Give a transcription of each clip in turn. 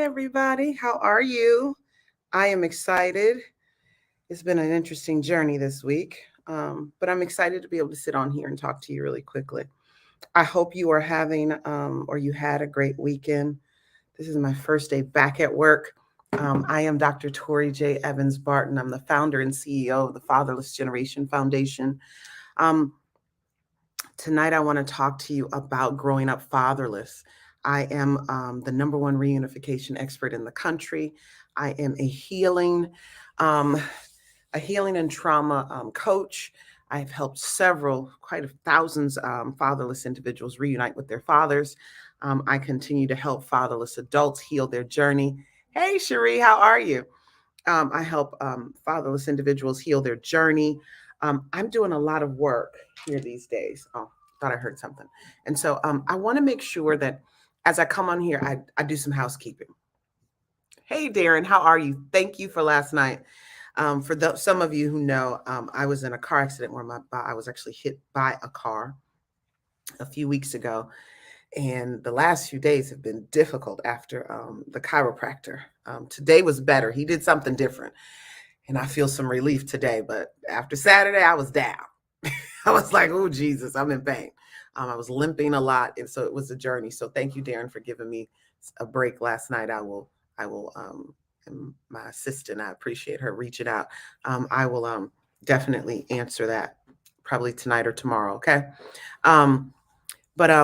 everybody. How are you? I am excited. It's been an interesting journey this week, but I'm excited to be able to sit on here and talk to you really quickly. I hope you are having or you had a great weekend. This is my first day back at work. I am Dr. Torri J. Evans Barton. I'm the founder and CEO of the Fatherless Generation Foundation. Um, Tonight, I want to talk to you about growing up fatherless. I am the number one reunification expert in the country. I am um, a healing and trauma coach. I've helped quite a thousands fatherless individuals reunite with their fathers. I continue to help fatherless adults heal their journey. Hey, Cherie, how are you? I help fatherless individuals heal their journey. I'm doing a lot of work here these days. Oh, thought I heard something. And so I want to make sure that as I come on here, I do some housekeeping. Hey, Darren, how are you? Thank you for last night. Some of you who know, I was in a car accident where I was actually hit by a car a few weeks ago. And the last few days have been difficult after the chiropractor. Today was better. He did something different. And I feel some relief today. But after Saturday, I was down. I was like, oh, Jesus, I'm in pain. I was limping a lot. And so it was a journey. So thank you, Darren, for giving me a break last night. And my assistant, I appreciate her reaching out. I will definitely answer that probably tonight or tomorrow. Okay. But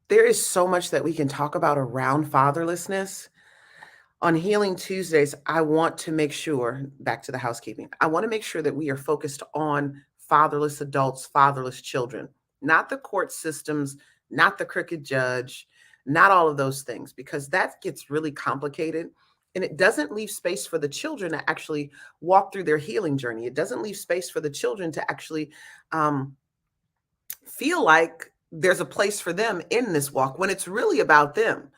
there is so much that we can talk about around fatherlessness. On Healing Tuesdays, I want to make sure, back to the housekeeping, I want to make sure that we are focused on fatherless adults, fatherless children, not the court systems, not the crooked judge, not all of those things, because that gets really complicated. And it doesn't leave space for the children to actually walk through their healing journey. It doesn't leave space for the children to actually feel like there's a place for them in this walk when it's really about them.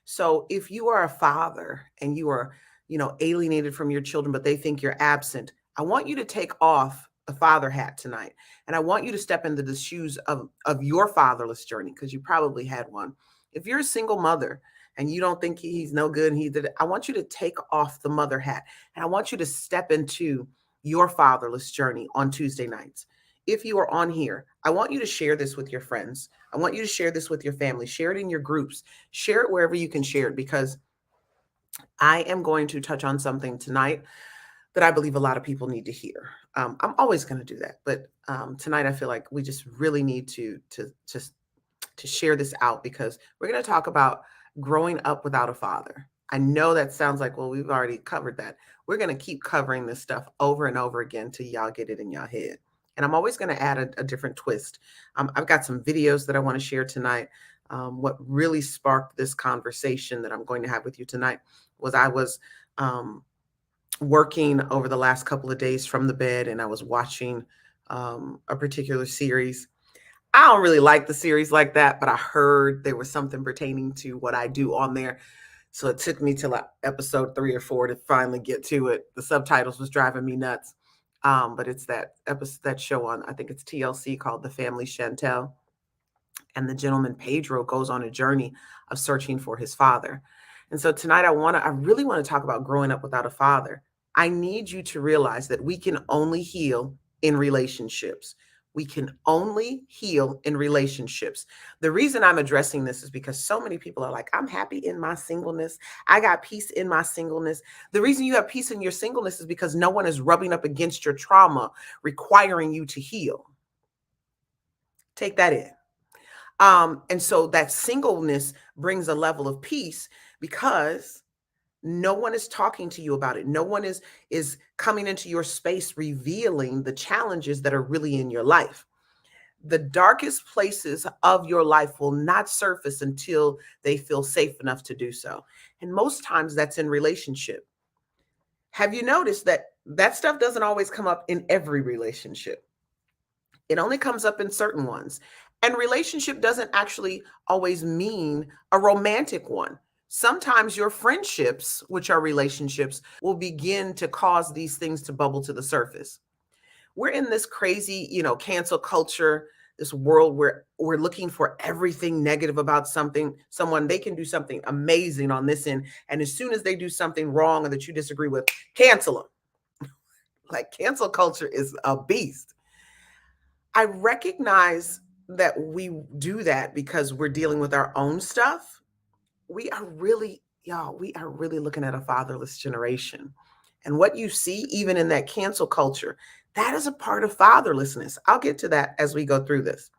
So if you are a father and you are, alienated from your children, but they think you're absent, I want you to take off the father hat tonight. And I want you to step into the shoes of your fatherless journey, because you probably had one. If you're a single mother and you don't think he's no good and he did it, I want you to take off the mother hat. And I want you to step into your fatherless journey on Tuesday nights. If you are on here, I want you to share this with your friends. I want you to share this with your family. Share it in your groups. Share it wherever you can share it, because I am going to touch on something tonight that I believe a lot of people need to hear. I'm always going to do that, but tonight I feel like we just really need to share this out, because we're going to talk about growing up without a father. I know that sounds like, well, we've already covered that. We're going to keep covering this stuff over and over again till y'all get it in y'all head. And I'm always going to add a different twist. I've got some videos that I want to share tonight. What really sparked this conversation that I'm going to have with you tonight was I was working over the last couple of days from the bed, and I was watching a particular series. I don't really like the series like that, but I heard there was something pertaining to what I do on there. So it took me to like episode 3 or 4 to finally get to it. The subtitles was driving me nuts. But it's that show on, I think it's TLC, called The Family Chantel. And the gentleman Pedro goes on a journey of searching for his father. And so tonight I really want to talk about growing up without a father. I need you to realize that we can only heal in relationships. We can only heal in relationships. The reason I'm addressing this is because so many people are like, I'm happy in my singleness. I got peace in my singleness. The reason you have peace in your singleness is because no one is rubbing up against your trauma, requiring you to heal. Take that in. And so that singleness brings a level of peace, because no one is talking to you about it. No one is coming into your space revealing the challenges that are really in your life. The darkest places of your life will not surface until they feel safe enough to do so. And most times that's in relationship. Have you noticed that stuff doesn't always come up in every relationship? It only comes up in certain ones. And relationship doesn't actually always mean a romantic one. Sometimes your friendships, which are relationships, will begin to cause these things to bubble to the surface. We're in this crazy, cancel culture this world where we're looking for everything negative about someone. They can do something amazing on this end, and as soon as they do something wrong or that you disagree with, cancel them. Like, cancel culture is a beast. I recognize that we do that because we're dealing with our own stuff. We are really, y'all, we are really looking at a fatherless generation. And what you see, even in that cancel culture, that is a part of fatherlessness. I'll get to that as we go through this.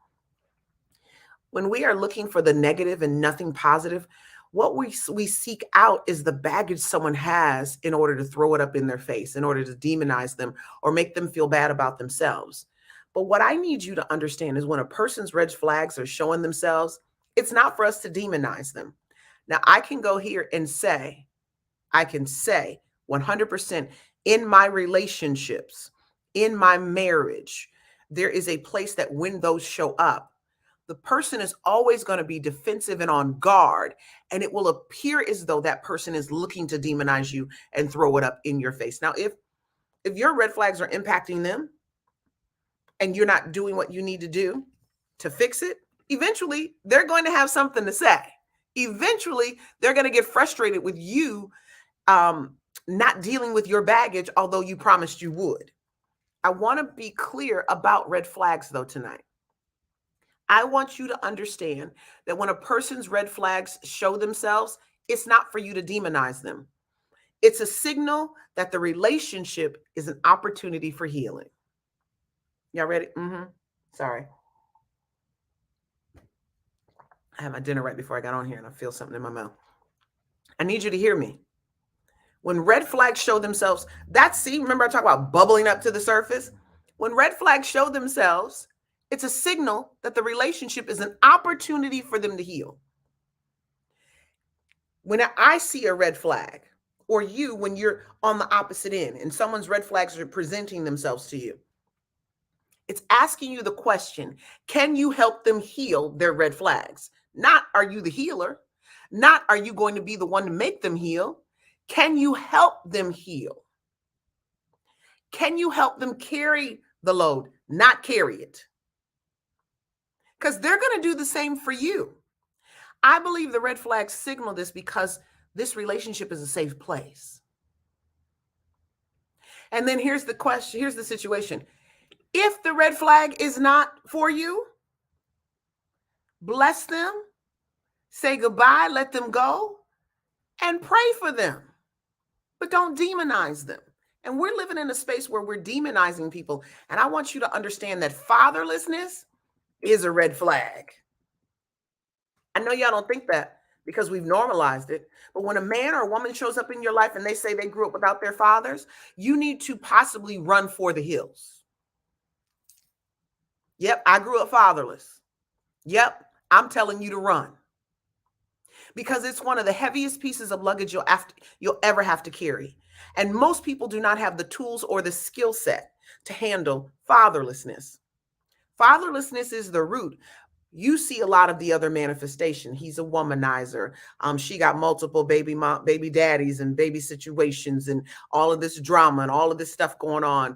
When we are looking for the negative and nothing positive, what we seek out is the baggage someone has in order to throw it up in their face, in order to demonize them or make them feel bad about themselves. But what I need you to understand is when a person's red flags are showing themselves, it's not for us to demonize them. Now, I can go here and say, I can say 100% in my relationships, in my marriage, there is a place that when those show up, the person is always going to be defensive and on guard, and it will appear as though that person is looking to demonize you and throw it up in your face. Now, if your red flags are impacting them and you're not doing what you need to do to fix it, eventually they're going to have something to say. Eventually, they're going to get frustrated with you not dealing with your baggage, although you promised you would. I want to be clear about red flags, though, tonight. I want you to understand that when a person's red flags show themselves, it's not for you to demonize them. It's a signal that the relationship is an opportunity for healing. Y'all ready? Sorry. I had my dinner right before I got on here and I feel something in my mouth. I need you to hear me. When red flags show themselves, remember I talked about bubbling up to the surface? When red flags show themselves, it's a signal that the relationship is an opportunity for them to heal. When I see a red flag, or when you're on the opposite end and someone's red flags are presenting themselves to you, it's asking you the question, can you help them heal their red flags? Not, are you the healer? Not, are you going to be the one to make them heal? Can you help them heal? Can you help them carry the load, not carry it? Because they're going to do the same for you. I believe the red flags signal this because this relationship is a safe place. And then here's the question, here's the situation. If the red flag is not for you, bless them, say goodbye, let them go, and pray for them. But don't demonize them. And we're living in a space where we're demonizing people. And I want you to understand that fatherlessness is a red flag. I know y'all don't think that because we've normalized it. But when a man or a woman shows up in your life and they say they grew up without their fathers, you need to possibly run for the hills. Yep, I grew up fatherless. Yep, I'm telling you to run. Because it's one of the heaviest pieces of luggage you'll ever have to carry. And most people do not have the tools or the skill set to handle fatherlessness. Fatherlessness is the root. You see a lot of the other manifestation. He's a womanizer. She got multiple baby daddies and baby situations and all of this drama and all of this stuff going on.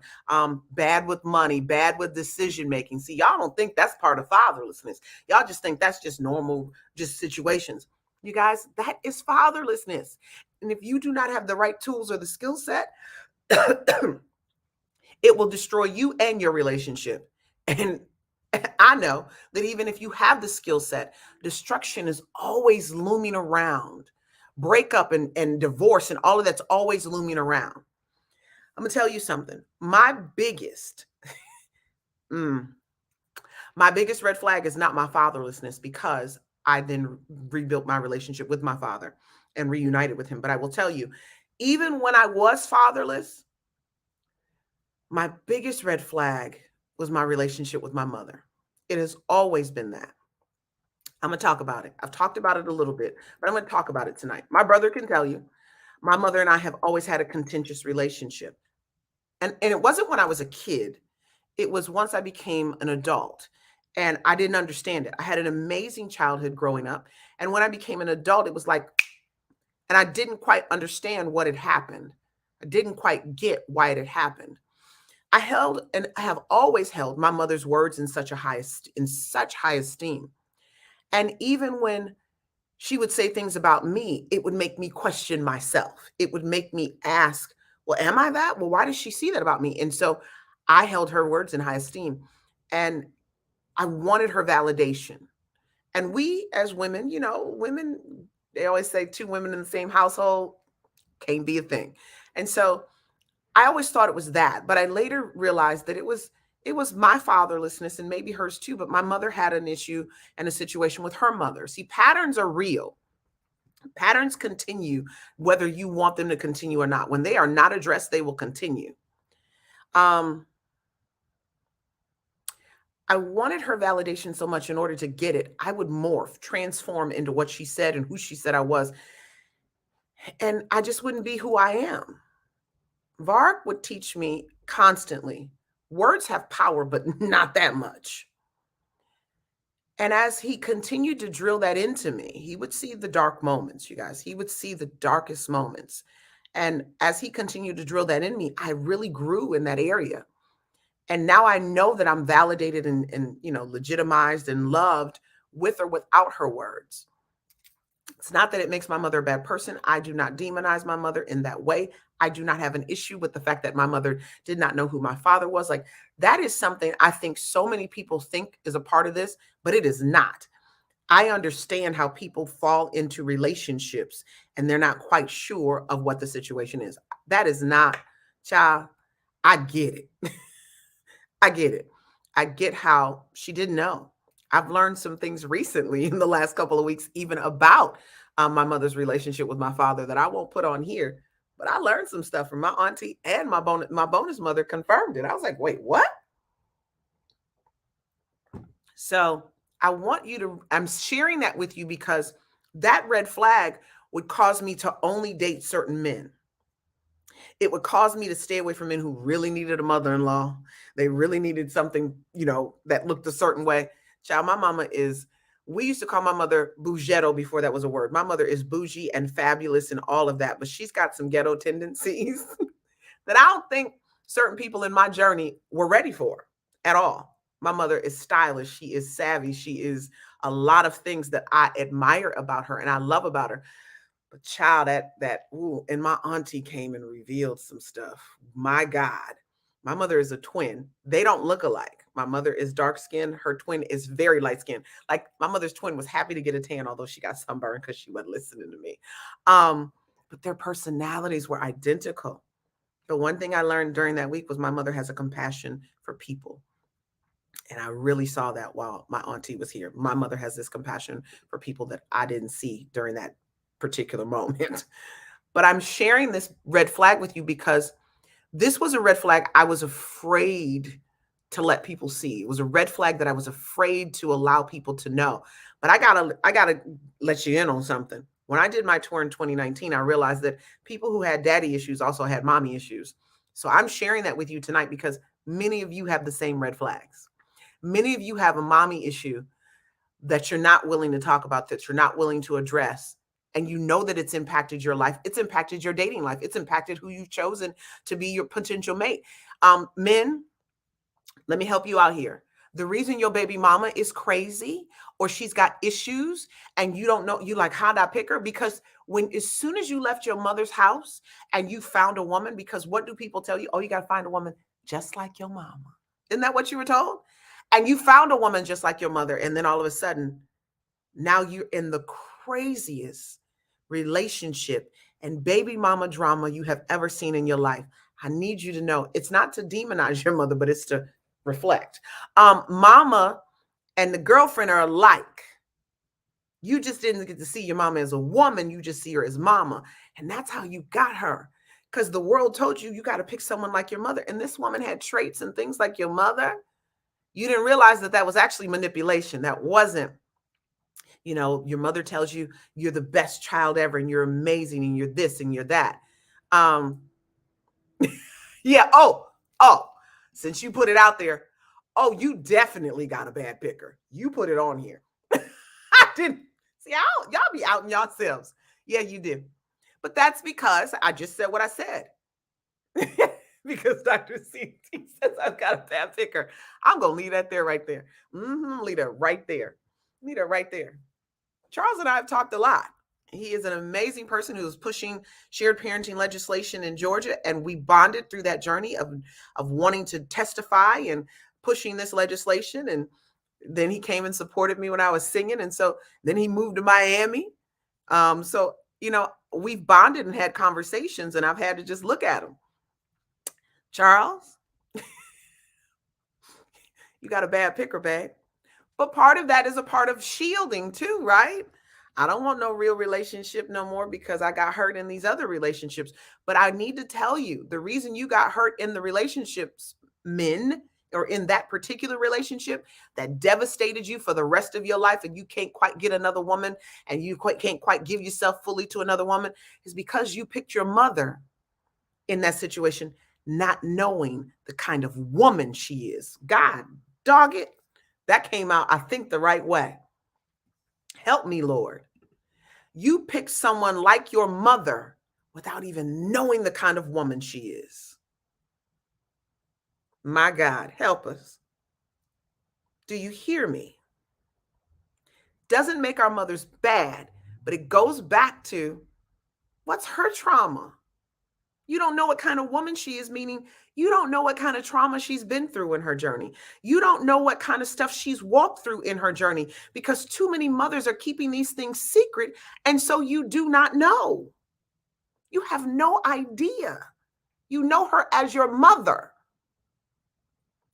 Bad with money, bad with decision making. See, y'all don't think that's part of fatherlessness. Y'all just think that's just normal, just situations. You guys, that is fatherlessness. And if you do not have the right tools or the skill set, it will destroy you and your relationship. And I know that even if you have the skill set, destruction is always looming around. Breakup and divorce and all of that's always looming around. I'm going to tell you something. My biggest red flag is not my fatherlessness, because I then rebuilt my relationship with my father and reunited with him. But I will tell you, even when I was fatherless, my biggest red flag was my relationship with my mother. It has always been that. I'm going to talk about it. I've talked about it a little bit, but I'm going to talk about it tonight. My brother can tell you, my mother and I have always had a contentious relationship. And it wasn't when I was a kid. It was once I became an adult, and I didn't understand it. I had an amazing childhood growing up. And when I became an adult, it was like, and I didn't quite understand what had happened. I didn't quite get why it had happened. I held and I have always held my mother's words in such high esteem. And even when she would say things about me, it would make me question myself. It would make me ask, well, am I that? Well, why does she see that about me? And so I held her words in high esteem and I wanted her validation. And we as women, women, they always say two women in the same household can't be a thing. And so I always thought it was that, but I later realized that it was my fatherlessness and maybe hers too, but my mother had an issue and a situation with her mother. See, patterns are real. Patterns continue whether you want them to continue or not. When they are not addressed, they will continue. Um I wanted her validation so much in order to get it, I would morph, transform into what she said and who she said I was, and I just wouldn't be who I am. Varg would teach me constantly, words have power, but not that much. And as he continued to drill that into me, he would see the dark moments, you guys. He would see the darkest moments. And as he continued to drill that in me, I really grew in that area. And now I know that I'm validated and legitimized and loved with or without her words. It's not that it makes my mother a bad person. I do not demonize my mother in that way. I do not have an issue with the fact that my mother did not know who my father was. Like, that is something I think so many people think is a part of this, but it is not. I understand how people fall into relationships and they're not quite sure of what the situation is. That is not, child, I get it. I get it. I get how she didn't know. I've learned some things recently in the last couple of weeks, even about my mother's relationship with my father that I won't put on here. But I learned some stuff from my auntie, and my bonus mother confirmed it. I was like, wait, what? So I'm sharing that with you because that red flag would cause me to only date certain men. It would cause me to stay away from men who really needed a mother-in-law. They really needed something, that looked a certain way. Child, my mama we used to call my mother bougetto before that was a word. My mother is bougie and fabulous and all of that, but she's got some ghetto tendencies that I don't think certain people in my journey were ready for at all. My mother is stylish. She is savvy. She is a lot of things that I admire about her and I love about her. But child, and my auntie came and revealed some stuff. My God. My mother is a twin. They don't look alike. My mother is dark skinned. Her twin is very light skinned. Like, my mother's twin was happy to get a tan, although she got sunburned because she wasn't listening to me. But their personalities were identical. The one thing I learned during that week was my mother has a compassion for people. And I really saw that while my auntie was here. My mother has this compassion for people that I didn't see during that particular moment. But I'm sharing this red flag with you because this was a red flag I was afraid to let people see. It was a red flag that I was afraid to allow people to know. But I gotta let you in on something. When I did my tour in 2019, I realized that people who had daddy issues also had mommy issues. So I'm sharing that with you tonight because many of you have the same red flags. Many of you have a mommy issue that you're not willing to talk about, that you're not willing to address. And you know that it's impacted your life. It's impacted your dating life. It's impacted who you've chosen to be your potential mate. Men, let me help you out here. The reason your baby mama is crazy or she's got issues and you don't know, you like, how'd I pick her? Because as soon as you left your mother's house and you found a woman, because what do people tell you? Oh, you got to find a woman just like your mama. Isn't that what you were told? And you found a woman just like your mother. And then all of a sudden, now you're in the craziest relationship and baby mama drama you have ever seen in your life. I need you to know it's not to demonize your mother, but it's to reflect. Mama and the girlfriend are alike. You just didn't get to see your mama as a woman. You just see her as mama. And that's how you got her. Because the world told you got to pick someone like your mother. And this woman had traits and things like your mother. You didn't realize that was actually manipulation. That wasn't, your mother tells you you're the best child ever and you're amazing and you're this and you're that. Yeah. Oh, since you put it out there, you definitely got a bad picker. You put it on here. I didn't see. Y'all be out in yourselves. Yeah, you do. But that's because I just said what I said. because Dr. CT says I've got a bad picker. I'm going to leave that there right there. Leave that right there. Leave that right there. Charles and I have talked a lot. He is an amazing person who is pushing shared parenting legislation in Georgia, and we bonded through that journey of wanting to testify and pushing this legislation. And then he came and supported me when I was singing, and so then he moved to Miami. So we've bonded and had conversations, and I've had to just look at him. Charles, you got a bad picker, babe. But part of that is a part of shielding too, right? I don't want no real relationship no more because I got hurt in these other relationships. But I need to tell you, the reason you got hurt in the relationships, men, or in that particular relationship that devastated you for the rest of your life, and you can't quite get another woman, and you can't quite give yourself fully to another woman, is because you picked your mother in that situation, not knowing the kind of woman she is. God, dog it. That came out, I think, the right way. Help me, Lord. You pick someone like your mother without even knowing the kind of woman she is. My God, help us. Do you hear me? Doesn't make our mothers bad, but it goes back to what's her trauma. You don't know what kind of woman she is, meaning you don't know what kind of trauma she's been through in her journey. You don't know what kind of stuff she's walked through in her journey, because too many mothers are keeping these things secret. And so you do not know. You have no idea. You know her as your mother.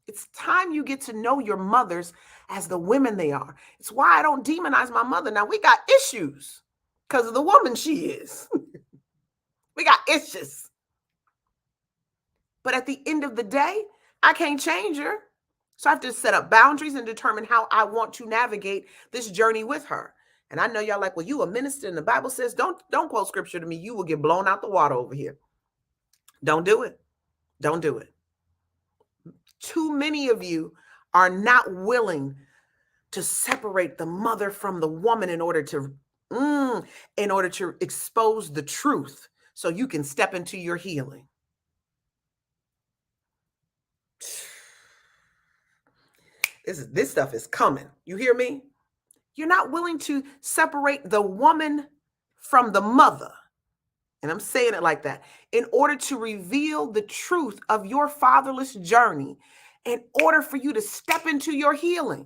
It's time you get to know your mothers as the women they are. It's why I don't demonize my mother. Now, we got issues because of the woman she is. We got issues. But at the end of the day, I can't change her. So I have to set up boundaries and determine how I want to navigate this journey with her. And I know y'all like, well, you a minister and the Bible says, don't quote scripture to me. You will get blown out the water over here. Don't do it. Don't do it. Too many of you are not willing to separate the mother from the woman in order to expose the truth so you can step into your healing. This stuff is coming. You hear me? You're not willing to separate the woman from the mother. And I'm saying it like that. In order to reveal the truth of your fatherless journey, in order for you to step into your healing.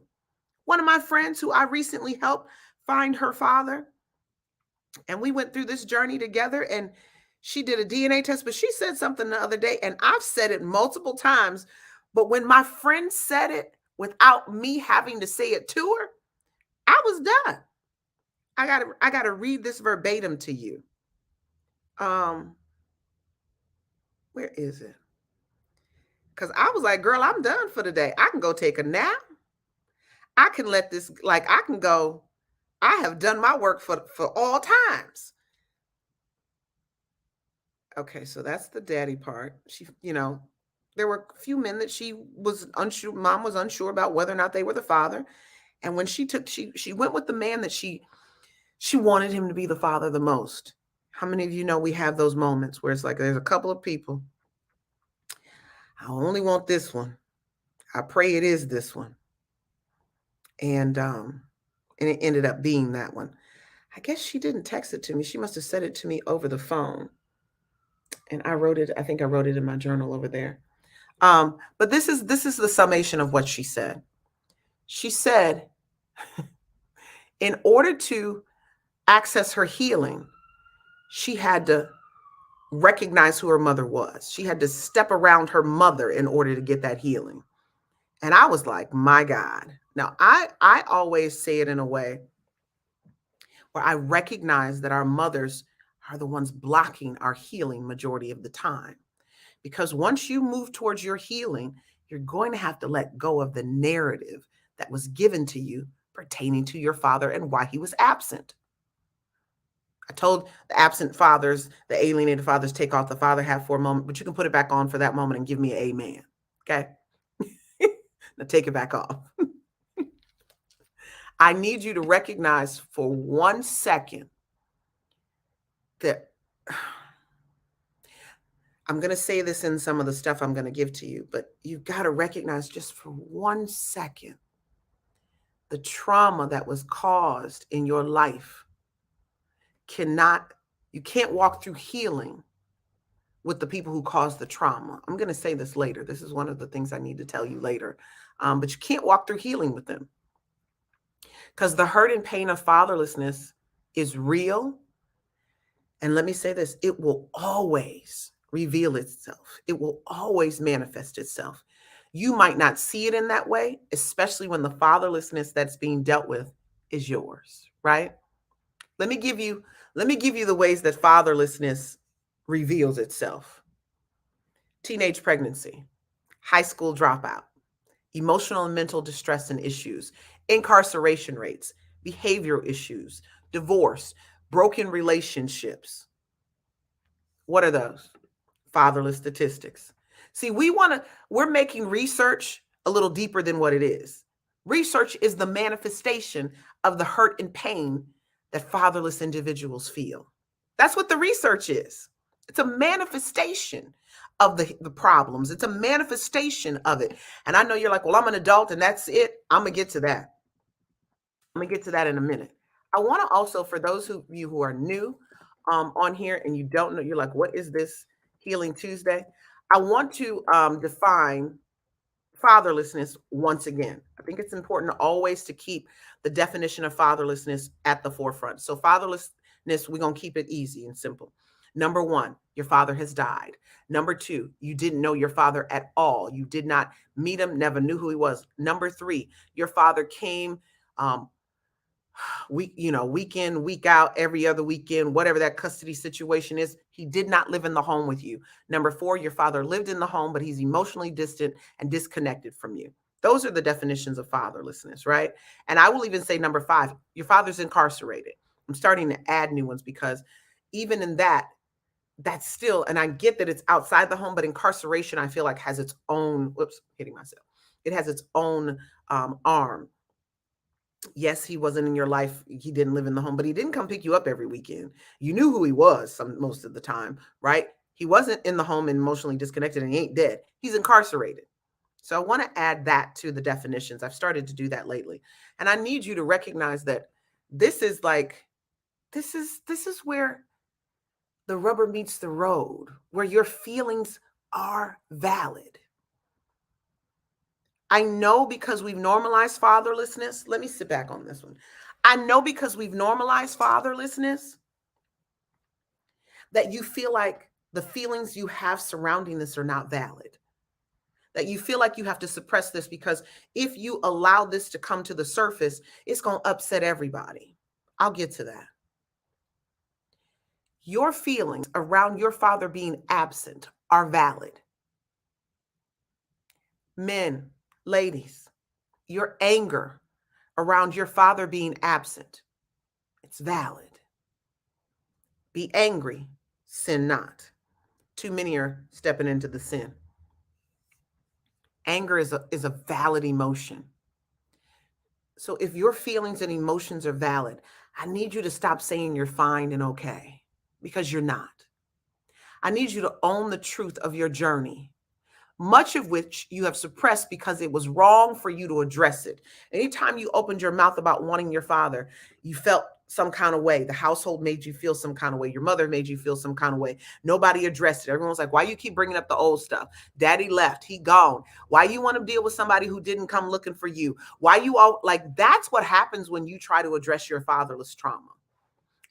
One of my friends who I recently helped find her father, and we went through this journey together, and she did a DNA test, but she said something the other day, and I've said it multiple times, but when my friend said it without me having to say it to her, I was done. I gotta read this verbatim to you. Where is it? Because I was like, girl, I'm done for the day. I can go take a nap. I can let this, I can go. I have done my work for all times. Okay, so that's the daddy part. She, there were a few men that she was unsure, mom was unsure about whether or not they were the father. And when she went with the man that she wanted him to be the father the most. How many of you know we have those moments where it's like there's a couple of people. I only want this one. I pray it is this one. And it ended up being that one. I guess she didn't text it to me. She must have said it to me over the phone. And I wrote it. I think I wrote it in my journal over there. But this is the summation of what she said. She said, in order to access her healing, she had to recognize who her mother was. She had to step around her mother in order to get that healing. And I was like, my God. Now, I always say it in a way where I recognize that our mothers are the ones blocking our healing majority of the time. Because once you move towards your healing, you're going to have to let go of the narrative that was given to you pertaining to your father and why he was absent. I told the absent fathers, the alienated fathers, take off the father hat for a moment, but you can put it back on for that moment and give me an amen. Okay? Now take it back off. I need you to recognize for 1 second that I'm going to say this in some of the stuff I'm going to give to you, but you've got to recognize just for 1 second the trauma that was caused in your life. You can't walk through healing with the people who caused the trauma. I'm going to say this later. This is one of the things I need to tell you later. But you can't walk through healing with them, because the hurt and pain of fatherlessness is real. And let me say this, it will always reveal itself. It will always manifest itself. You might not see it in that way, especially when the fatherlessness that's being dealt with is yours, right? Let me give you the ways that fatherlessness reveals itself. Teenage pregnancy, high school dropout, emotional and mental distress and issues, incarceration rates, behavioral issues, divorce, broken relationships. What are those? Fatherless statistics. See, we're making research a little deeper than what it is. Research is the manifestation of the hurt and pain that fatherless individuals feel. That's what the research is. It's a manifestation of the problems. It's a manifestation of it. And I know you're like, well, I'm an adult and that's it. I'm going to get to that. I'm going to get to that in a minute. I want to also, for those of you who are new on here and you don't know, you're like, what is this Healing Tuesday? I want to define fatherlessness once again. I think it's important always to keep the definition of fatherlessness at the forefront. So fatherlessness, we're going to keep it easy and simple. Number one, your father has died. Number two, you didn't know your father at all. You did not meet him, never knew who he was. Number three, your father came week in, week out, every other weekend, whatever that custody situation is. He did not live in the home with you. Number four, your father lived in the home, but he's emotionally distant and disconnected from you. Those are the definitions of fatherlessness, right? And I will even say number five, your father's incarcerated. I'm starting to add new ones because even in that's still, and I get that it's outside the home, but incarceration, I feel like has its own, hitting myself. It has its own arm. Yes, he wasn't in your life. He didn't live in the home, but he didn't come pick you up every weekend. You knew who he was most of the time, right? He wasn't in the home and emotionally disconnected, and he ain't dead. He's incarcerated. So I want to add that to the definitions. I've started to do that lately. And I need you to recognize that this is where the rubber meets the road, where your feelings are valid. I know because we've normalized fatherlessness. Let me sit back on this one. I know because we've normalized fatherlessness that you feel like the feelings you have surrounding this are not valid. That you feel like you have to suppress this because if you allow this to come to the surface, it's going to upset everybody. I'll get to that. Your feelings around your father being absent are valid. Men, ladies, your anger around your father being absent, it's valid. Be angry, sin not. Too many are stepping into the sin. Anger is a valid emotion. So if your feelings and emotions are valid, I need you to stop saying you're fine and okay, because you're not. I need you to own the truth of your journey, much of which you have suppressed because it was wrong for you to address it. Anytime you opened your mouth about wanting your father, you felt some kind of way. The household made you feel some kind of way. Your mother made you feel some kind of way. Nobody addressed it. Everyone was like, why you keep bringing up the old stuff? Daddy left. He gone. Why you want to deal with somebody who didn't come looking for you? Why you all like, that's what happens when you try to address your fatherless trauma.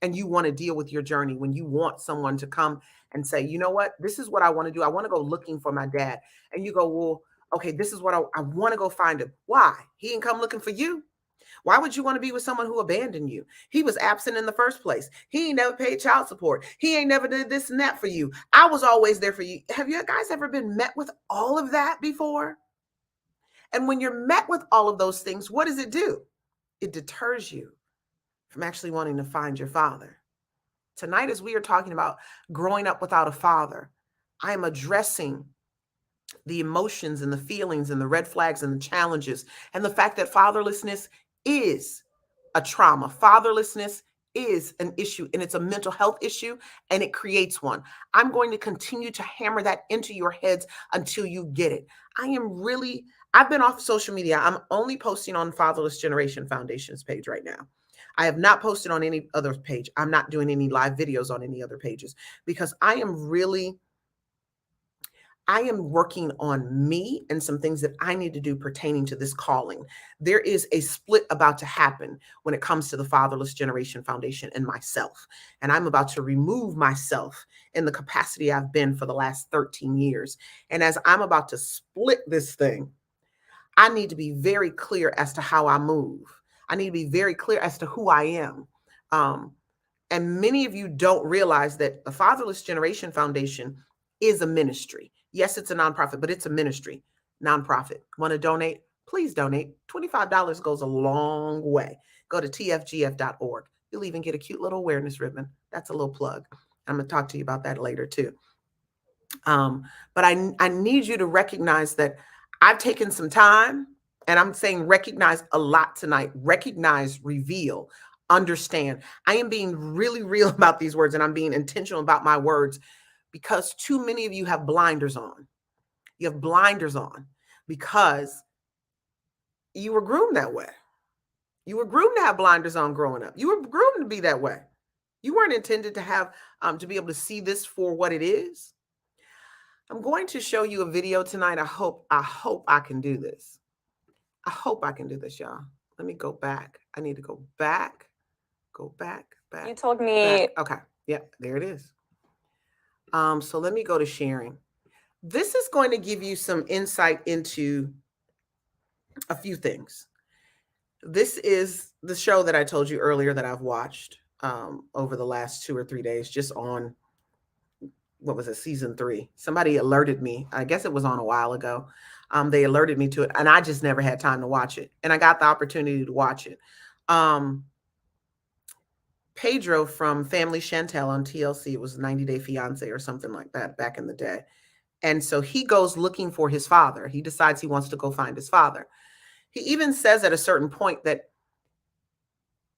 And you want to deal with your journey, when you want someone to come and say, you know what, this is what I want to do. I want to go looking for my dad. And you go, well, okay, this is what I want to go find him. Why? He didn't come looking for you. Why would you want to be with someone who abandoned you? He was absent in the first place. He ain't never paid child support. He ain't never did this and that for you. I was always there for you. Have you guys ever been met with all of that before? And when you're met with all of those things, what does it do? It deters you from actually wanting to find your father. Tonight, as we are talking about growing up without a father, I am addressing the emotions and the feelings and the red flags and the challenges and the fact that fatherlessness is a trauma. Fatherlessness is an issue, and it's a mental health issue, and it creates one. I'm going to continue to hammer that into your heads until you get it. I've been off social media. I'm only posting on Fatherless Generation Foundation's page right now. I have not posted on any other page. I'm not doing any live videos on any other pages because I am working on me and some things that I need to do pertaining to this calling. There is a split about to happen when it comes to the Fatherless Generation Foundation and myself. And I'm about to remove myself in the capacity I've been for the last 13 years. And as I'm about to split this thing, I need to be very clear as to how I move. I need to be very clear as to who I am. And many of you don't realize that the Fatherless Generation Foundation is a ministry. Yes, it's a nonprofit, but it's a ministry, nonprofit. Want to donate? Please donate. $25 goes a long way. Go to tfgf.org. You'll even get a cute little awareness ribbon. That's a little plug. I'm going to talk to you about that later too. But I need you to recognize that I've taken some time, and I'm saying recognize a lot tonight. Recognize, reveal, understand. I am being really real about these words, and I'm being intentional about my words because too many of you have blinders on. You have blinders on because you were groomed that way. You were groomed to have blinders on growing up. You were groomed to be that way. You weren't intended to have to be able to see this for what it is. I'm going to show you a video tonight. I hope I can do this. I hope I can do this, y'all. Let me go back. I need to go back. Go back. You told me. Back. Okay. Yeah, there it is. So let me go to sharing. This is going to give you some insight into a few things. This is the show that I told you earlier that I've watched over the last 2 or 3 days, just on, what was it, season 3. Somebody alerted me. I guess it was on a while ago. They alerted me to it, and I just never had time to watch it. And I got the opportunity to watch it. Pedro from Family Chantel on TLC, it was 90 Day Fiance or something like that back in the day. And so he goes looking for his father. He decides he wants to go find his father. He even says at a certain point that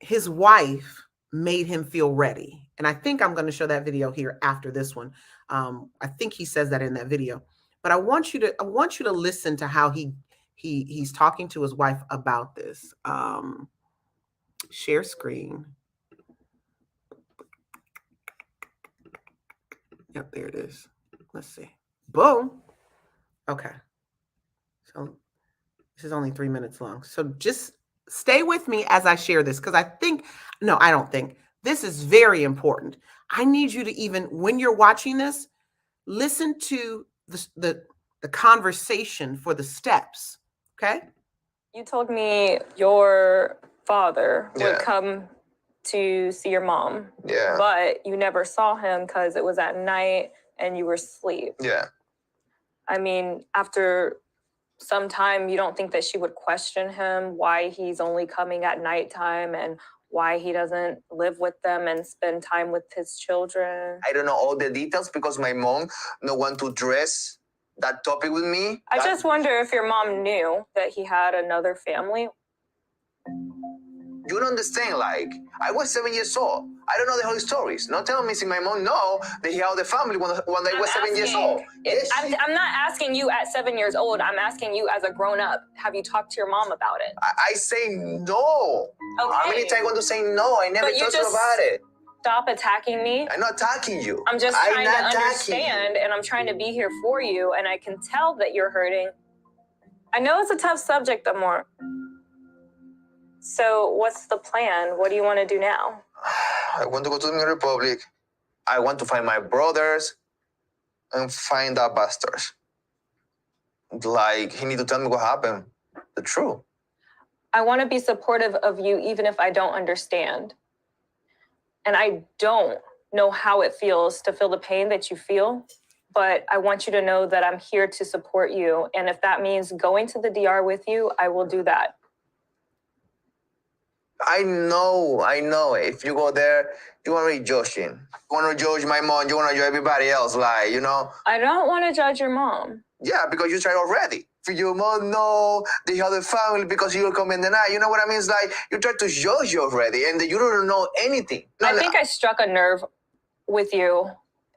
his wife made him feel ready. And I think I'm going to show that video here after this one. I think he says that in that video. But I want you to listen to how he's talking to his wife about this. Share screen. Yep, there it is. Let's see. Boom. Okay. So this is only 3 minutes long. So just stay with me as I share this, because I don't think this is very important. I need you to, even when you're watching this, listen to the conversation for the steps. Okay. You told me your father would come to see your mom. Yeah. But you never saw him because it was at night and you were asleep. Yeah. I mean, after some time, you don't think that she would question him why he's only coming at nighttime and why he doesn't live with them and spend time with his children? I don't know all the details because my mom no want to address that topic with me. I just wonder if your mom knew that he had another family. You don't understand, like, I was 7 years old. I don't know the whole stories. Not telling me, my mom know that he had the family when I was 7 years old. Yes. I'm not asking you at 7 years old. I'm asking you as a grown-up. Have you talked to your mom about it? I say no. Okay. How many times I want to say no? I never talked about it. Stop attacking me. I'm not attacking you. I'm just trying to understand, and I'm trying to be here for you, and I can tell that you're hurting. I know it's a tough subject, Amor. So what's the plan? What do you want to do now? I want to go to the Dominican Republic. I want to find my brothers and find that bastards. Like, he need to tell me what happened. The truth. I want to be supportive of you even if I don't understand. And I don't know how it feels to feel the pain that you feel, but I want you to know that I'm here to support you. And if that means going to the DR with you, I will do that. I know. If you go there, you want to be judging. You want to judge my mom. You want to judge everybody else, like, you know. I don't want to judge your mom. Yeah, because you tried already. your mom know the other family because you're coming the night. You know what I mean? It's like you try to judge you already and you don't know anything. I think I struck a nerve with you,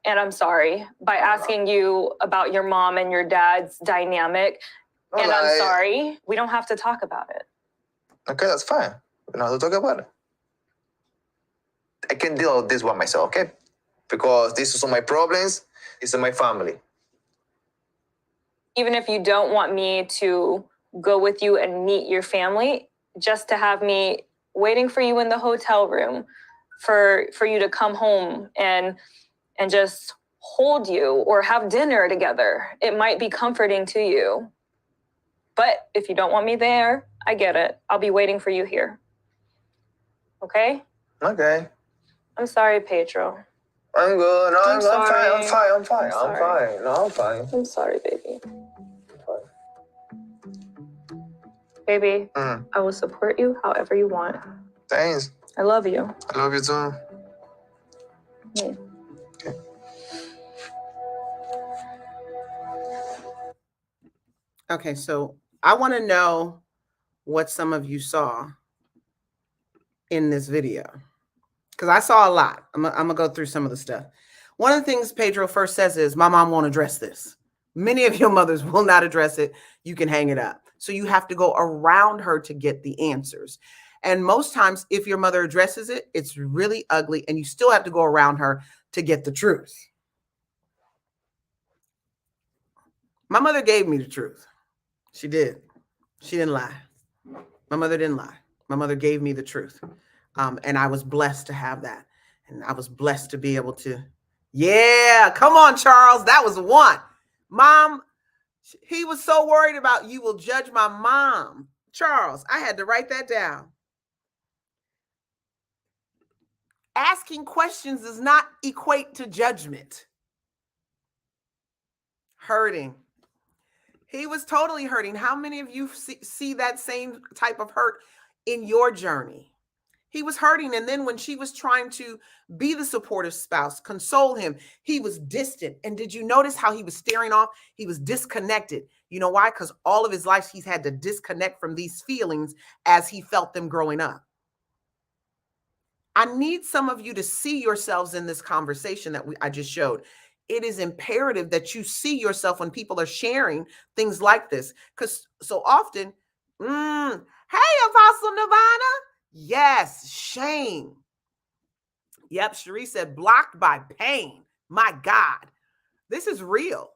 and I'm sorry, by asking you about your mom and your dad's dynamic. And I'm sorry. We don't have to talk about it. Okay, that's fine. We don't have to talk about it. I can deal with this one myself, okay? Because these are my problems. These are my family. Even if you don't want me to go with you and meet your family, just to have me waiting for you in the hotel room, for you to come home and just hold you or have dinner together, it might be comforting to you. But if you don't want me there, I get it. I'll be waiting for you here. Okay? Okay. I'm sorry, Pedro. I'm good. No, I'm sorry. fine. I'm fine. I'm fine. I'm I'm sorry. fine. No, I'm fine. I'm sorry, baby. I'm fine. Baby, I will support you however you want. Thanks. I love you. I love you too. Yeah. Okay. Okay, so I want to know what some of you saw in this video, because I saw a lot. I'm gonna go through some of the stuff. One of the things Pedro first says is, my mom won't address this. Many of your mothers will not address it. You can hang it up. So you have to go around her to get the answers. And most times, if your mother addresses it, it's really ugly, and you still have to go around her to get the truth. My mother gave me the truth. She did. She didn't lie. My mother didn't lie. My mother gave me the truth. And I was blessed to have that. And I was blessed to be able to, yeah, come on, Charles. That was one. Mom, he was so worried about you will judge my mom. Charles, I had to write that down. Asking questions does not equate to judgment. Hurting. He was totally hurting. How many of you see that same type of hurt in your journey? He was hurting. And then when she was trying to be the supportive spouse, console him, he was distant. And did you notice how he was staring off? He was disconnected. You know why? Because all of his life, he's had to disconnect from these feelings as he felt them growing up. I need some of you to see yourselves in this conversation that I just showed. It is imperative that you see yourself when people are sharing things like this. Because so often, hey, Apostle Nirvana. Yes, shame. Yep, Cherie said, blocked by pain. My God, this is real.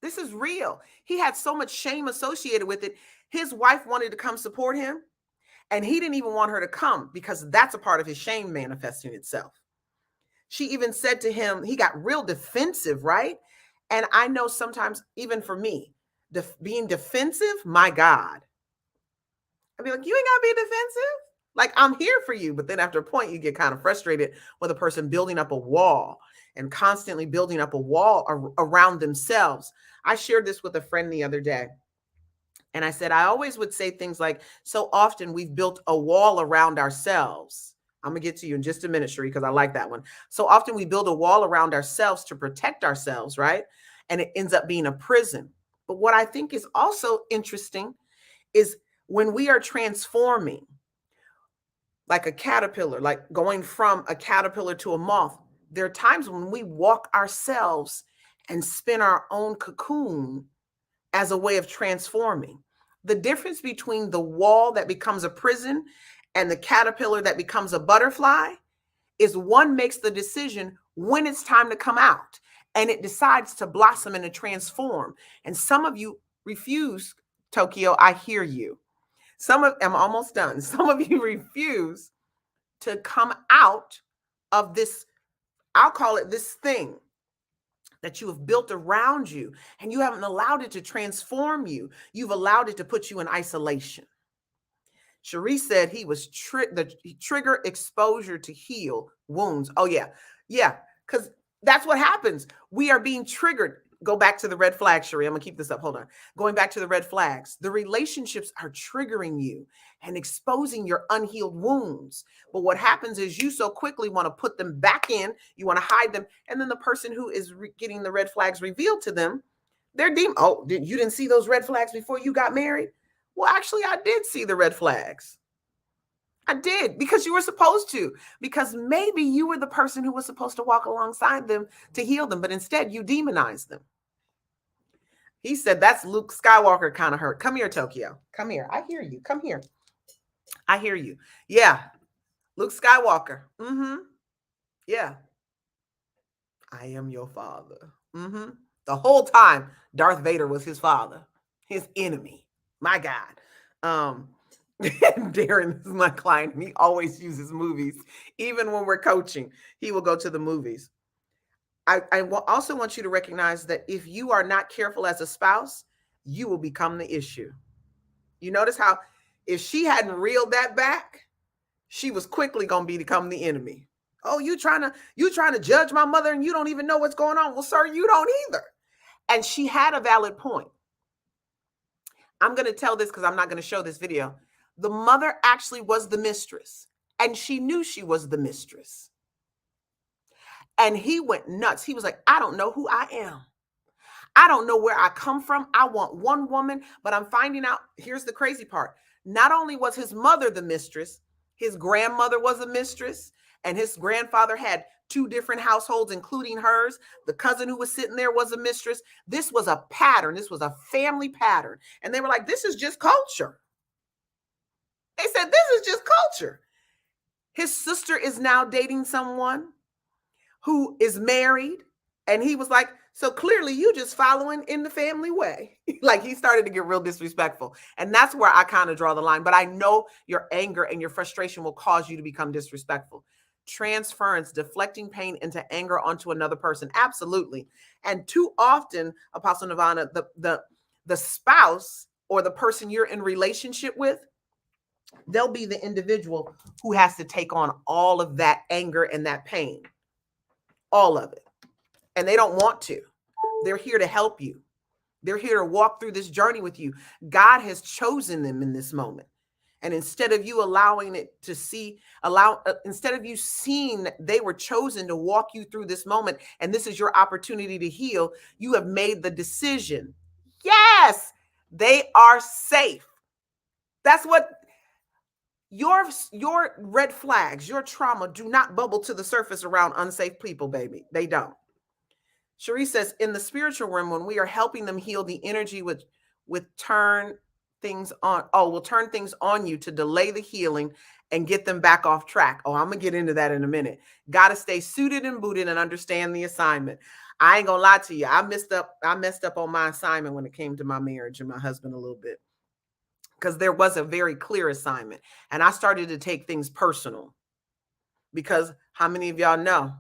This is real. He had so much shame associated with it. His wife wanted to come support him, and he didn't even want her to come because that's a part of his shame manifesting itself. She even said to him, he got real defensive, right? And I know sometimes, even for me, being defensive, my God. I'd be like, you ain't got to be defensive. Like, I'm here for you. But then after a point, you get kind of frustrated with a person building up a wall and constantly building up a wall around themselves. I shared this with a friend the other day. And I said, I always would say things like, so often we've built a wall around ourselves. I'm going to get to you in just a minute, Cherie, because I like that one. So often we build a wall around ourselves to protect ourselves, right? And it ends up being a prison. But what I think is also interesting is when we are transforming, like a caterpillar, like going from a caterpillar to a moth, there are times when we walk ourselves and spin our own cocoon as a way of transforming. The difference between the wall that becomes a prison and the caterpillar that becomes a butterfly is one makes the decision when it's time to come out, and it decides to blossom and to transform. And some of you refuse, Tokyo, I hear you. I'm almost done. Some of you refuse to come out of this, I'll call it this thing that you have built around you, and you haven't allowed it to transform you. You've allowed it to put you in isolation. Cherie said he was trigger exposure to heal wounds. Oh, yeah. Yeah, because that's what happens. We are being triggered. Go back to the red flag, Cherie. I'm going to keep this up. Hold on. Going back to the red flags. The relationships are triggering you and exposing your unhealed wounds. But what happens is you so quickly want to put them back in. You want to hide them. And then the person who is getting the red flags revealed to them, They're Oh, you didn't see those red flags before you got married? Well, actually, I did see the red flags. I did, because you were supposed to, because maybe you were the person who was supposed to walk alongside them to heal them, but instead you demonized them. He said, that's Luke Skywalker kind of hurt. Come here, Tokyo. Come here. I hear you. Come here. I hear you. Yeah. Luke Skywalker. Yeah. I am your father. The whole time, Darth Vader was his father, his enemy. My God. Darren is my client, and he always uses movies. Even when we're coaching, he will go to the movies. I also want you to recognize that if you are not careful as a spouse, you will become the issue. You notice how if she hadn't reeled that back, she was quickly going to become the enemy. Oh, you trying to judge my mother and you don't even know what's going on. Well, sir, you don't either. And she had a valid point. I'm going to tell this because I'm not going to show this video. The mother actually was the mistress, and she knew she was the mistress. And he went nuts. He was like, I don't know who I am. I don't know where I come from. I want one woman, but I'm finding out. Here's the crazy part. Not only was his mother the mistress, his grandmother was a mistress, and his grandfather had 2 different households, including hers. The cousin who was sitting there was a mistress. This was a pattern. This was a family pattern. And they were like, this is just culture. They said, this is just culture. His sister is now dating someone who is married. And he was like, so clearly you just following in the family way. Like, he started to get real disrespectful. And that's where I kind of draw the line. But I know your anger and your frustration will cause you to become disrespectful. Transference, deflecting pain into anger onto another person. Absolutely. And too often, Apostle Nirvana, the spouse or the person you're in relationship with, they'll be the individual who has to take on all of that anger and that pain. All of it. And they don't want to. They're here to help you. They're here to walk through this journey with you. God has chosen them in this moment. And instead of you allowing it to instead of you seeing that they were chosen to walk you through this moment, and this is your opportunity to heal, you have made the decision. Yes, they are safe. That's what your red flags, your trauma do not bubble to the surface around unsafe people, baby. They don't. Cherie says, in the spiritual realm, when we are helping them heal, the energy with turn things on. Oh, we'll turn things on you to delay the healing and get them back off track. Oh, I'm going to get into that in a minute. Got to stay suited and booted and understand the assignment. I ain't going to lie to you. I messed up on my assignment when it came to my marriage and my husband a little bit, because there was a very clear assignment. And I started to take things personal, because how many of y'all know,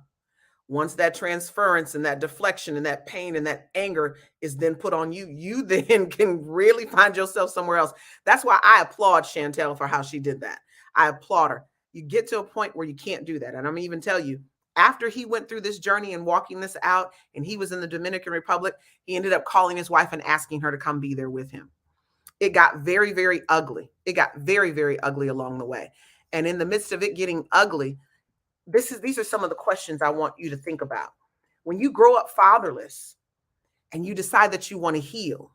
once that transference and that deflection and that pain and that anger is then put on you, you then can really find yourself somewhere else. That's why I applaud Chantel for how she did that. I applaud her. You get to a point where you can't do that. And I'm going to even tell you, after he went through this journey and walking this out, and he was in the Dominican Republic, he ended up calling his wife and asking her to come be there with him. It got very, very ugly. It got very, very ugly along the way. And in the midst of it getting ugly, these are some of the questions I want you to think about. When you grow up fatherless and you decide that you want to heal,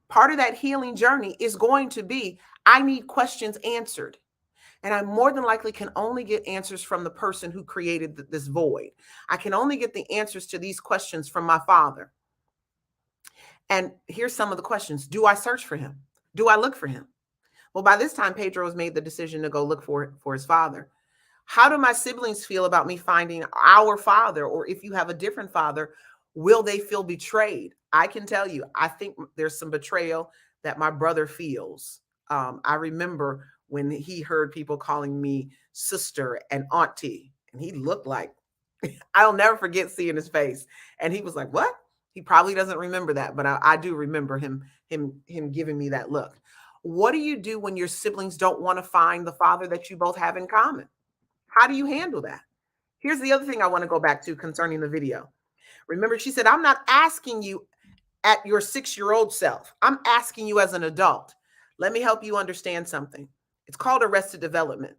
part of that healing journey is going to be, I need questions answered. And I more than likely can only get answers from the person who created this void. I can only get the answers to these questions from my father. And here's some of the questions. Do I search for him? Do I look for him? Well, by this time, Pedro has made the decision to go look for his father. How do my siblings feel about me finding our father? Or if you have a different father, will they feel betrayed? I can tell you, I think there's some betrayal that my brother feels. I remember when he heard people calling me sister and auntie, and he looked like, I'll never forget seeing his face. And he was like, what? He probably doesn't remember that, but I do remember him giving me that look. What do you do when your siblings don't want to find the father that you both have in common? How do you handle that? Here's the other thing I want to go back to concerning the video. Remember, she said, I'm not asking you at your 6-year-old self. I'm asking you as an adult. Let me help you understand something. It's called arrested development.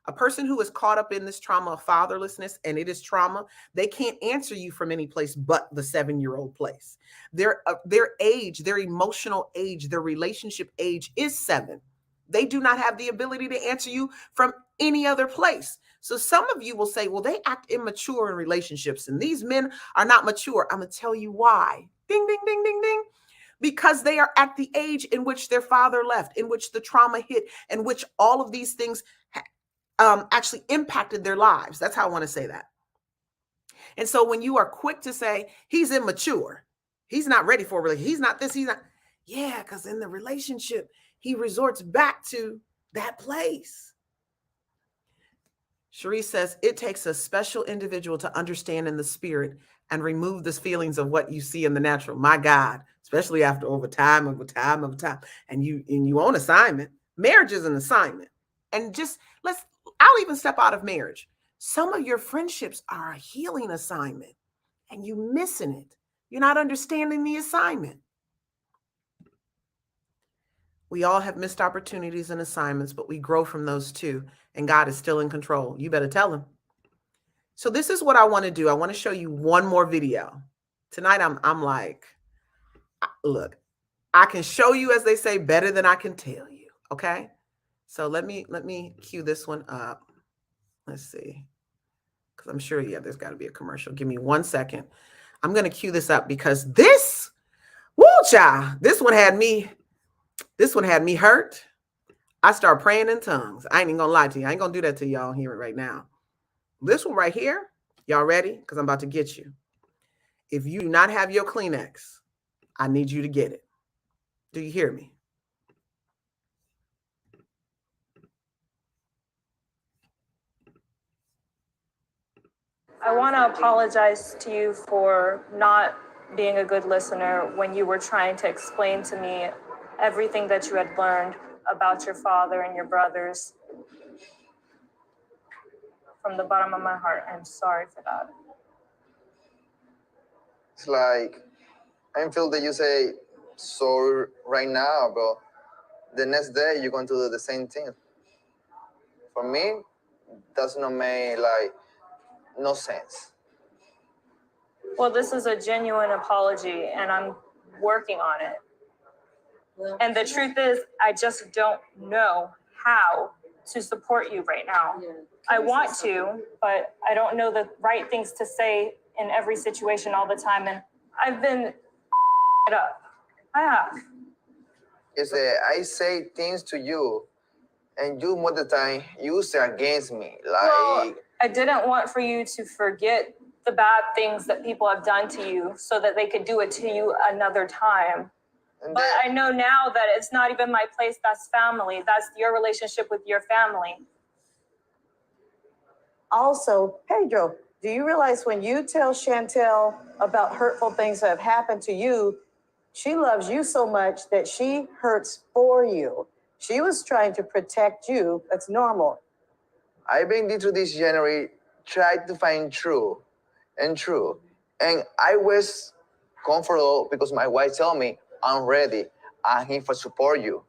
A person who is caught up in this trauma of fatherlessness, and it is trauma, they can't answer you from any place but the 7-year-old place. Their age, their emotional age, their relationship age is 7. They do not have the ability to answer you from any other place. So some of you will say, well, they act immature in relationships and these men are not mature. I'm going to tell you why. Ding, ding, ding, ding, ding. Because they are at the age in which their father left, in which the trauma hit, in which all of these things actually impacted their lives. That's how I want to say that. And so when you are quick to say, he's immature, he's not ready for a relationship, he's not this, he's not. Yeah, because in the relationship, he resorts back to that place. Cherie says, it takes a special individual to understand in the spirit and remove the feelings of what you see in the natural. My God, especially after over time. And you on assignment. Marriage is an assignment. And I'll even step out of marriage. Some of your friendships are a healing assignment and you missing it. You're not understanding the assignment. We all have missed opportunities and assignments, but we grow from those too. And God is still in control. You better tell him. So this is what I want to do. I want to show you one more video. Tonight, I'm like, look, I can show you, as they say, better than I can tell you. Okay. So let me cue this one up. Let's see. Because I'm sure, yeah, there's got to be a commercial. Give me 1 second. I'm going to cue this up because this, woo child, this one had me hurt. I start praying in tongues. I ain't even gonna lie to you. I ain't gonna do that to y'all here right now. This one right here, y'all ready? Because I'm about to get you. If you do not have your Kleenex, I need you to get it. Do you hear me? I want to apologize to you for not being a good listener when you were trying to explain to me everything that you had learned about your father and your brothers. From the bottom of my heart, I'm sorry for that. It's like, I feel that you say sorry right now, but the next day you're going to do the same thing. For me, that's not make no sense. Well, this is a genuine apology and I'm working on it. And the truth is, I just don't know how to support you right now. I want to, but I don't know the right things to say in every situation all the time. And I've been it up. I have. Is that I say things to you, and you most of the time use it against me. Well, I didn't want for you to forget the bad things that people have done to you so that they could do it to you another time. But I know now that it's not even my place. That's family. That's your relationship with your family. Also, Pedro, do you realize when you tell Chantel about hurtful things that have happened to you, she loves you so much that she hurts for you. She was trying to protect you. That's normal. I've been into this January, tried to find true. And I was comfortable because my wife told me, I'm ready. I'm here for support you.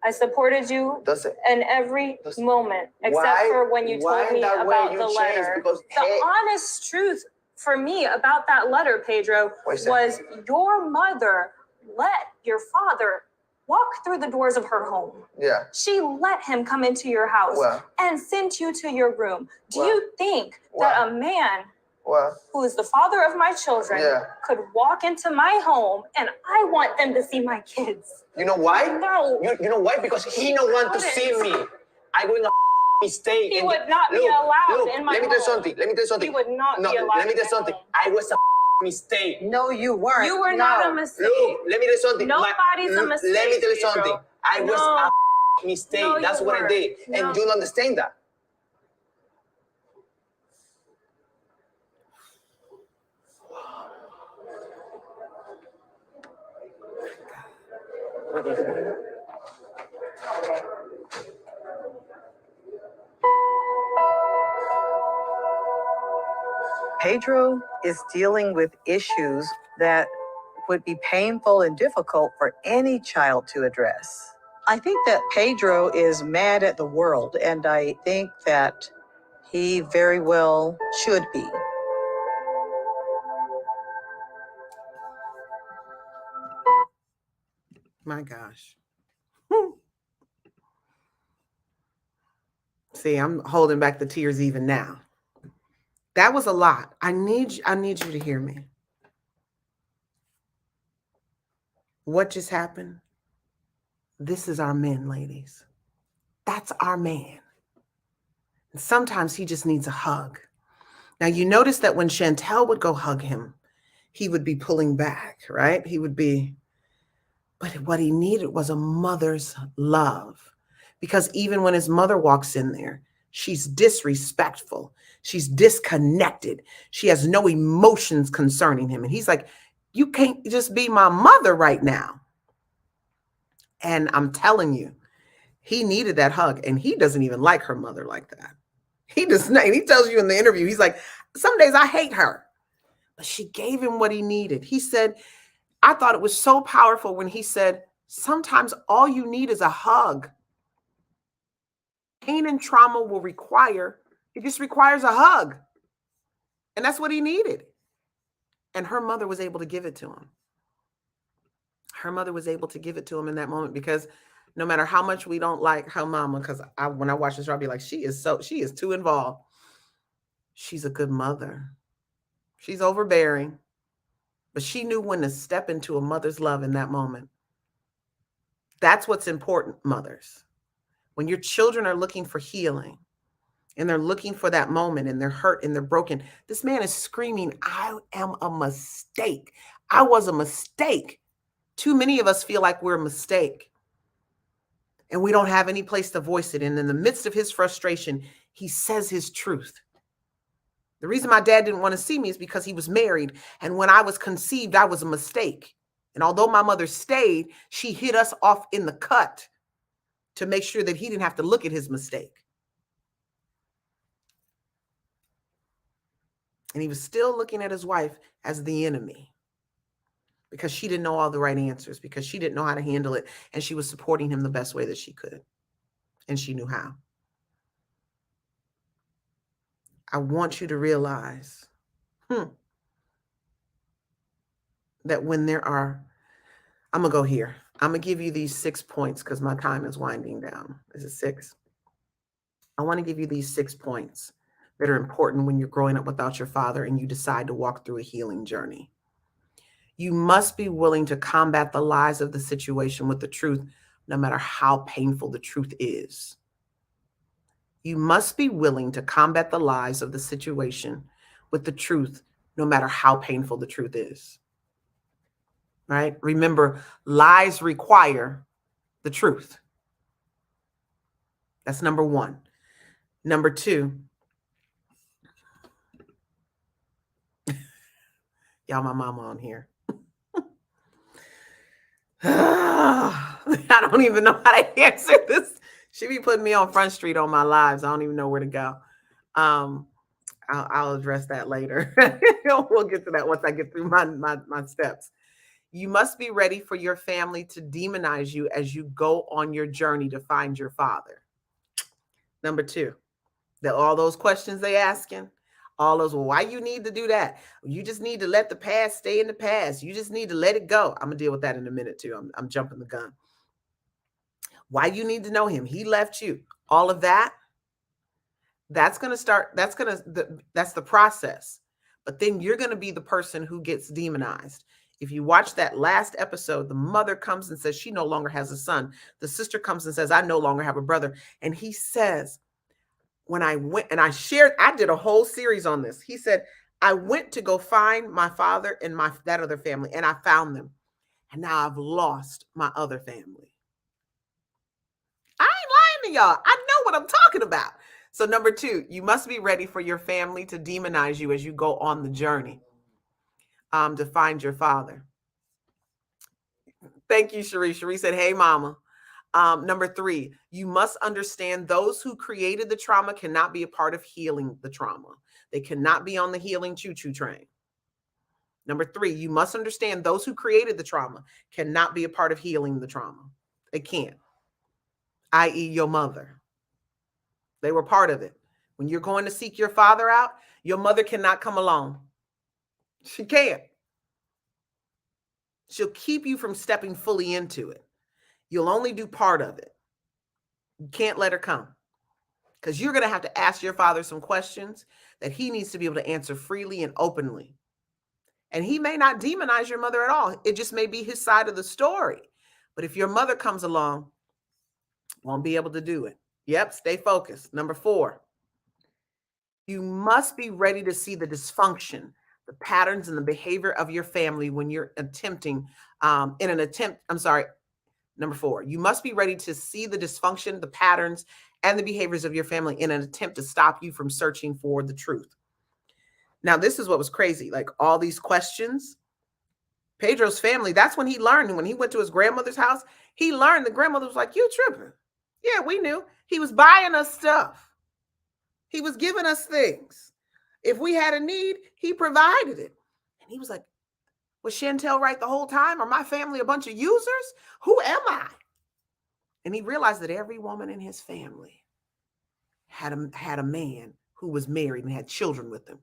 I supported you in every moment, except for when you told me about the letter. The honest truth for me about that letter, Pedro, was your mother let your father walk through the doors of her home. Yeah. She let him come into your house and sent you to your room. Do you think that a man who is the father of my children could walk into my home and I want them to see my kids? You know why? No. You know why? Because he don't want to see me. I'm going to mistake. He would not be allowed in my home. Let me tell you something. He would not be allowed. Let me tell you something. I was a mistake. No, you weren't. You were not a mistake. Look, let me tell you something. Nobody's a mistake. Let me tell you something. I was a mistake. No, that's what I did. No. And you don't understand that. Pedro is dealing with issues that would be painful and difficult for any child to address. I think that Pedro is mad at the world, and I think that he very well should be. My gosh. See, I'm holding back the tears even now. That was a lot. I need you to hear me. What just happened? This is our men, ladies. That's our man. And sometimes he just needs a hug. Now, you notice that when Chantel would go hug him, he would be pulling back, right? He would be, but what he needed was a mother's love. Because even when his mother walks in there, she's disrespectful. She's disconnected. She has no emotions concerning him. And he's like, you can't just be my mother right now. And I'm telling you, he needed that hug. And he doesn't even like her mother like that. He does not. He tells you in the interview, he's like, some days I hate her. But she gave him what he needed. He said, I thought it was so powerful when he said, sometimes all you need is a hug. Pain and trauma will require, it just requires a hug. And that's what he needed. And her mother was able to give it to him. Her mother was able to give it to him in that moment, because no matter how much we don't like her mama, because when I watch this show, I'll be like, she is too involved. She's a good mother. She's overbearing, but she knew when to step into a mother's love in that moment. That's what's important, mothers. When your children are looking for healing and they're looking for that moment and they're hurt and they're broken, this man is screaming, I am a mistake. I was a mistake. Too many of us feel like we're a mistake and we don't have any place to voice it. And in the midst of his frustration, he says his truth. The reason my dad didn't want to see me is because he was married. And when I was conceived, I was a mistake. And although my mother stayed, she hit us off in the cut to make sure that he didn't have to look at his mistake. And he was still looking at his wife as the enemy because she didn't know all the right answers, because she didn't know how to handle it. And she was supporting him the best way that she could. And she knew how. I want you to realize that when there are, I'm going to go here. I'm going to give you these 6 points because my time is winding down. Is it 6? I want to give you these 6 points that are important when you're growing up without your father and you decide to walk through a healing journey. You must be willing to combat the lies of the situation with the truth, no matter how painful the truth is. You must be willing to combat the lies of the situation with the truth, no matter how painful the truth is. Right? Remember, lies require the truth. That's number 1. Number 2, y'all, my mama on here. I don't even know how to answer this. She be putting me on Front Street on my lives. I don't even know where to go. I'll address that later. We'll get to that once I get through my steps. You must be ready for your family to demonize you as you go on your journey to find your father. Number 2, all those questions they asking, all those, well, why you need to do that? You just need to let the past stay in the past. You just need to let it go. I'm gonna deal with that in a minute too. I'm jumping the gun. Why you need to know him? He left you. All of that. That's the process. But then you're going to be the person who gets demonized. If you watch that last episode, the mother comes and says she no longer has a son. The sister comes and says, I no longer have a brother. And he says, when I went and I did a whole series on this. He said, I went to go find my father and that other family, and I found them. And now I've lost my other family. I ain't lying to y'all. I know what I'm talking about. So number 2, you must be ready for your family to demonize you as you go on the journey to find your father. Thank you, Cherie. Cherie said, hey, mama. Number 3, you must understand those who created the trauma cannot be a part of healing the trauma. They cannot be on the healing choo-choo train. Number 3, you must understand those who created the trauma cannot be a part of healing the trauma. They can't. i.e. your mother. They were part of it. When you're going to seek your father out, your mother cannot come along. She can't. She'll keep you from stepping fully into it. You'll only do part of it. You can't let her come, because you're going to have to ask your father some questions that he needs to be able to answer freely and openly. And he may not demonize your mother at all. It just may be his side of the story. But if your mother comes along, won't be able to do it. Yep, stay focused. Number 4, you must be ready to see the dysfunction, the patterns, and the behavior of your family when you're attempting, Number 4, you must be ready to see the dysfunction, the patterns, and the behaviors of your family in an attempt to stop you from searching for the truth. Now, this is what was crazy. Like, all these questions, Pedro's family, that's when he learned. When he went to his grandmother's house, he learned the grandmother was like, you tripping. Yeah, we knew. He was buying us stuff. He was giving us things. If we had a need, he provided it. And he was like, was Chantel right the whole time? Are my family a bunch of users? Who am I? And he realized that every woman in his family had a man who was married and had children with him.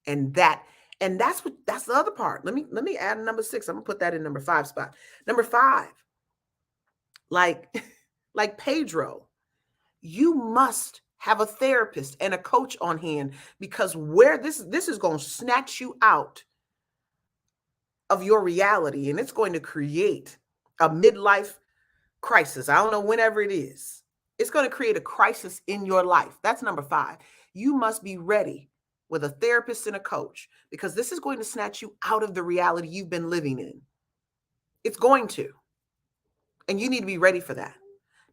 And that's the other part. Let me add number 6. I'm gonna put that in number 5 spot. Number 5, like Pedro, you must have a therapist and a coach on hand, because where this is going to snatch you out of your reality, and it's going to create a midlife crisis. I don't know, whenever it is. It's going to create a crisis in your life. That's number 5. You must be ready with a therapist and a coach, because this is going to snatch you out of the reality you've been living in. It's going to. And you need to be ready for that.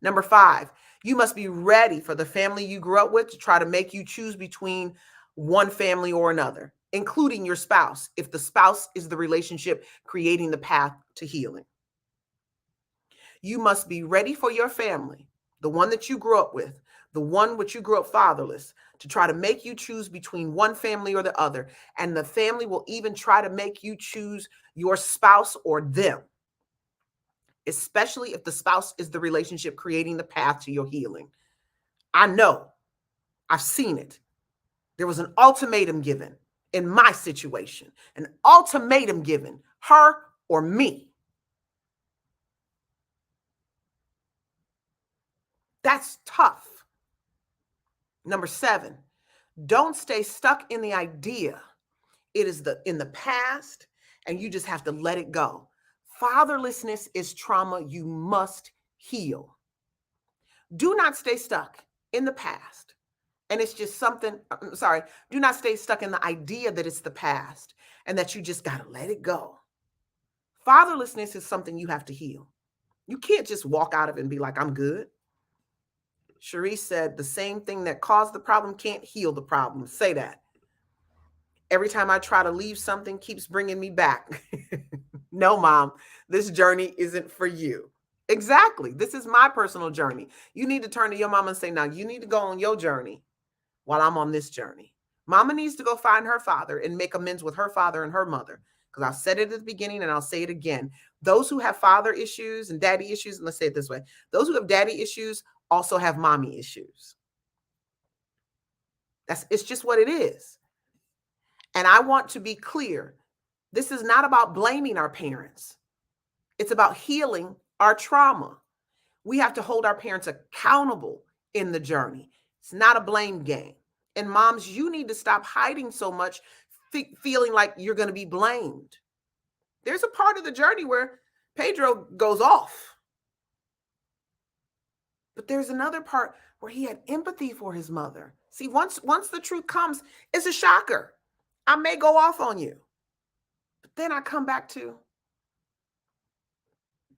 Number 5, you must be ready for the family you grew up with to try to make you choose between one family or another, including your spouse, if the spouse is the relationship creating the path to healing. You must be ready for your family, the one that you grew up with, the one which you grew up fatherless, to try to make you choose between one family or the other. And the family will even try to make you choose your spouse or them, especially if the spouse is the relationship creating the path to your healing. I know. I've seen it. There was an ultimatum given in my situation, an ultimatum given, her or me. That's tough. Number 7, don't stay stuck in the idea it is in the past and you just have to let it go. Fatherlessness is trauma you must heal. Do not stay stuck in the past. And it's just something, do not stay stuck in the idea that it's the past and that you just got to let it go. Fatherlessness is something you have to heal. You can't just walk out of it and be like, I'm good. Cherise said the same thing that caused the problem can't heal the problem. Say that. Every time I try to leave, something keeps bringing me back. No, Mom, this journey isn't for you. Exactly. This is my personal journey. You need to turn to your mama and say, now you need to go on your journey while I'm on this journey. Mama needs to go find her father and make amends with her father and her mother. Because I said it at the beginning and I'll say it again. Those who have father issues and daddy issues, and let's say it this way, those who have daddy issues also have mommy issues. It's just what it is. And I want to be clear. This is not about blaming our parents. It's about healing our trauma. We have to hold our parents accountable in the journey. It's not a blame game. And moms, you need to stop hiding so much, feeling like you're going to be blamed. There's a part of the journey where Pedro goes off. But there's another part where he had empathy for his mother. See, once the truth comes, it's a shocker. I may go off on you. But then I come back to,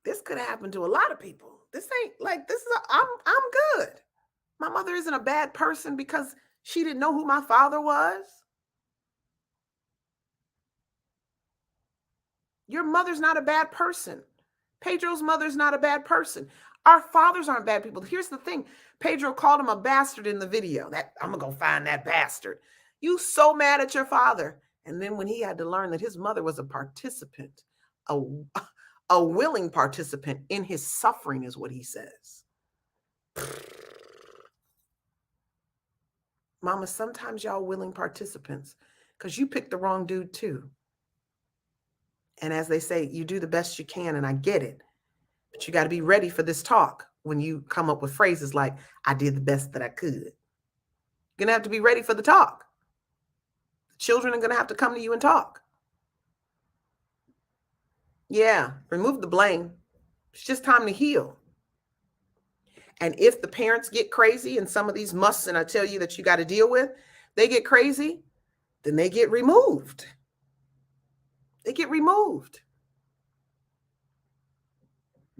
this could happen to a lot of people. This ain't like, I'm good. My mother isn't a bad person because she didn't know who my father was. Your mother's not a bad person. Pedro's mother's not a bad person. Our fathers aren't bad people. Here's the thing. Pedro called him a bastard in the video. I'm going to go find that bastard. You so mad at your father. And then when he had to learn that his mother was a participant, a willing participant in his suffering is what he says. Mama, sometimes y'all willing participants because you picked the wrong dude too. And as they say, you do the best you can, and I get it. But you got to be ready for this talk when you come up with phrases like, I did the best that I could. You're going to have to be ready for the talk. The children are going to have to come to you and talk. Yeah, remove the blame. It's just time to heal. And if the parents get crazy and some of these musts, and I tell you that you got to deal with, they get crazy, then they get removed. They get removed.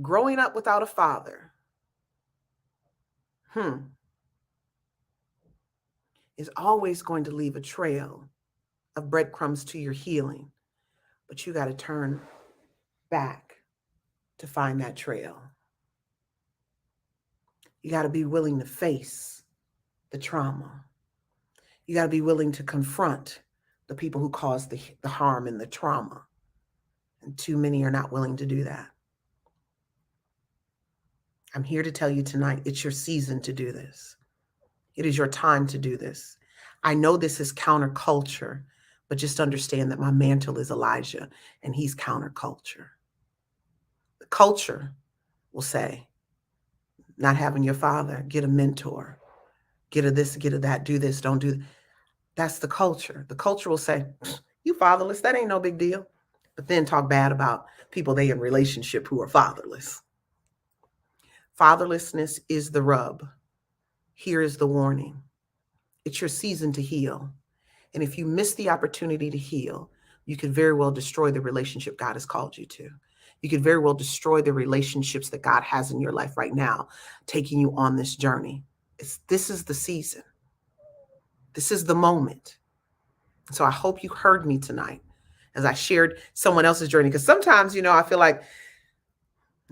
Growing up without a father is always going to leave a trail of breadcrumbs to your healing. But you got to turn back to find that trail. You got to be willing to face the trauma. You got to be willing to confront the people who caused the harm and the trauma. And too many are not willing to do that. I'm here to tell you tonight, it's your season to do this. It is your time to do this. I know this is counterculture, but just understand that my mantle is Elijah and he's counterculture. The culture will say, not having your father, get a mentor, get a this, get a that, do this, don't do that. That's the culture. The culture will say, you fatherless, that ain't no big deal. But then talk bad about people they in relationship who are fatherless. Fatherlessness is the rub. Here is the warning. It's your season to heal. And if you miss the opportunity to heal, you could very well destroy the relationship God has called you to. You could very well destroy the relationships that God has in your life right now, taking you on this journey. This is the season. This is the moment. So I hope you heard me tonight as I shared someone else's journey. Because sometimes, I feel like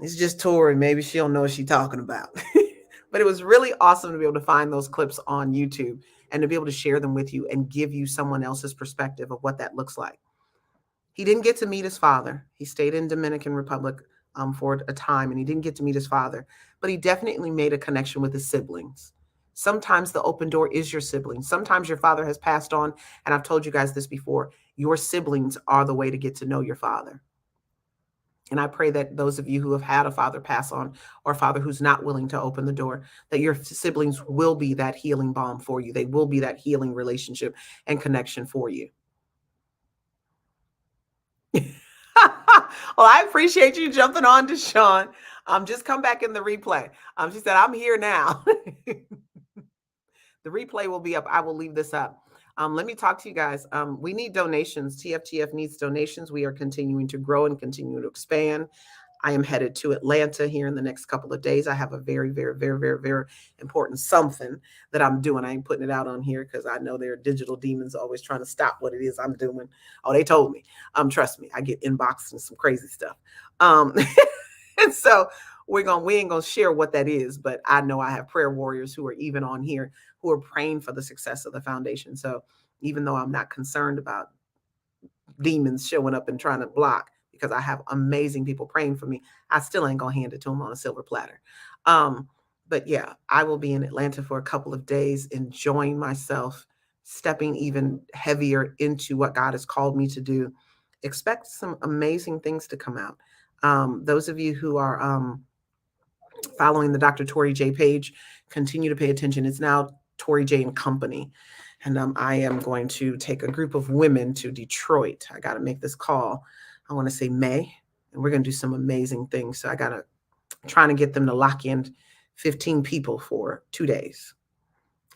it's just Torri. Maybe she don't know what she's talking about. But it was really awesome to be able to find those clips on YouTube and to be able to share them with you and give you someone else's perspective of what that looks like. He didn't get to meet his father. He stayed in Dominican Republic for a time, and he didn't get to meet his father. But he definitely made a connection with his siblings. Sometimes the open door is your siblings. Sometimes your father has passed on, and I've told you guys this before. Your siblings are the way to get to know your father. And I pray that those of you who have had a father pass on or a father who's not willing to open the door, that your siblings will be that healing balm for you. They will be that healing relationship and connection for you. Well, I appreciate you jumping on to Sean. Just come back in the replay. She said, I'm here now. The replay will be up. I will leave this up. Let me talk to you guys. We need donations. TFTF needs donations. We are continuing to grow and continue to expand. I am headed to Atlanta here in the next couple of days. I have a very, very, very, very, very important something that I'm doing. I ain't putting it out on here because I know there are digital demons always trying to stop what it is I'm doing. Oh, they told me. Trust me, I get inboxed and some crazy stuff. And so we ain't gonna share what that is, but I know I have prayer warriors who are even on here who are praying for the success of the foundation. So even though I'm not concerned about demons showing up and trying to block, because I have amazing people praying for me, I still ain't gonna hand it to them on a silver platter. But yeah, I will be in Atlanta for a couple of days, enjoying myself, stepping even heavier into what God has called me to do. Expect some amazing things to come out. Those of you who are following the Dr. Torri J page, continue to pay attention. It's now Torri J and Company. And I am going to take a group of women to Detroit. I got to make this call. I want to say May, and we're going to do some amazing things. So trying to get them to lock in 15 people for 2 days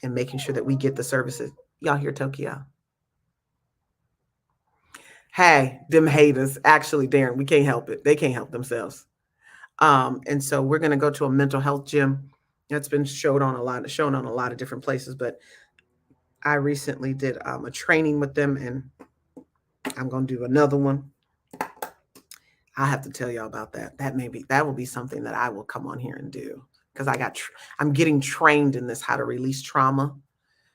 and making sure that we get the services. Y'all hear Tokyo? Hey, them haters. Actually, Darren, we can't help it. They can't help themselves. And so we're going to go to a mental health gym that's been shown on a lot of different places. But I recently did a training with them, and I'm going to do another one. I have to tell y'all about that. That will be something that I will come on here and do, because I'm getting trained in this, how to release trauma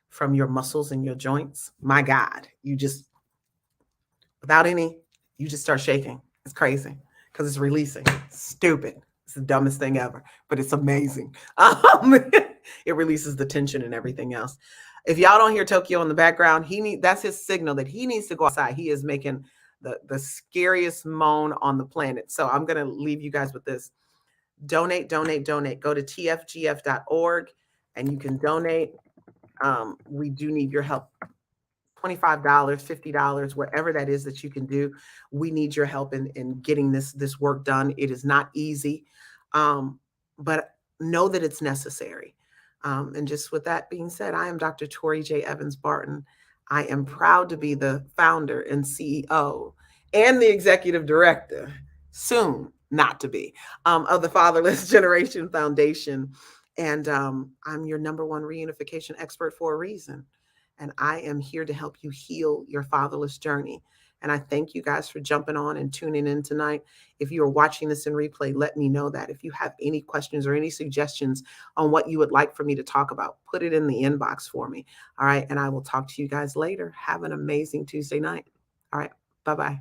from your muscles and your joints. My God, you just start shaking. It's crazy because it's releasing. Stupid. It's the dumbest thing ever, but it's amazing. It releases the tension and everything else. If y'all don't hear Tokyo in the background, that's his signal that he needs to go outside. He is making the scariest moan on the planet. So I'm going to leave you guys with this. Donate, donate, donate. Go to tfgf.org and you can donate. We do need your help. $25, $50, whatever that is that you can do. We need your help in getting this work done. It is not easy, but know that it's necessary. And just with that being said, I am Dr. Torri J. Evans Barton. I am proud to be the founder and CEO and the executive director, soon not to be, of the Fatherless Generation Foundation. And I'm your #1 reunification expert for a reason. And I am here to help you heal your fatherless journey. And I thank you guys for jumping on and tuning in tonight. If you are watching this in replay, let me know that. If you have any questions or any suggestions on what you would like for me to talk about, put it in the inbox for me. All right. And I will talk to you guys later. Have an amazing Tuesday night. All right. Bye-bye.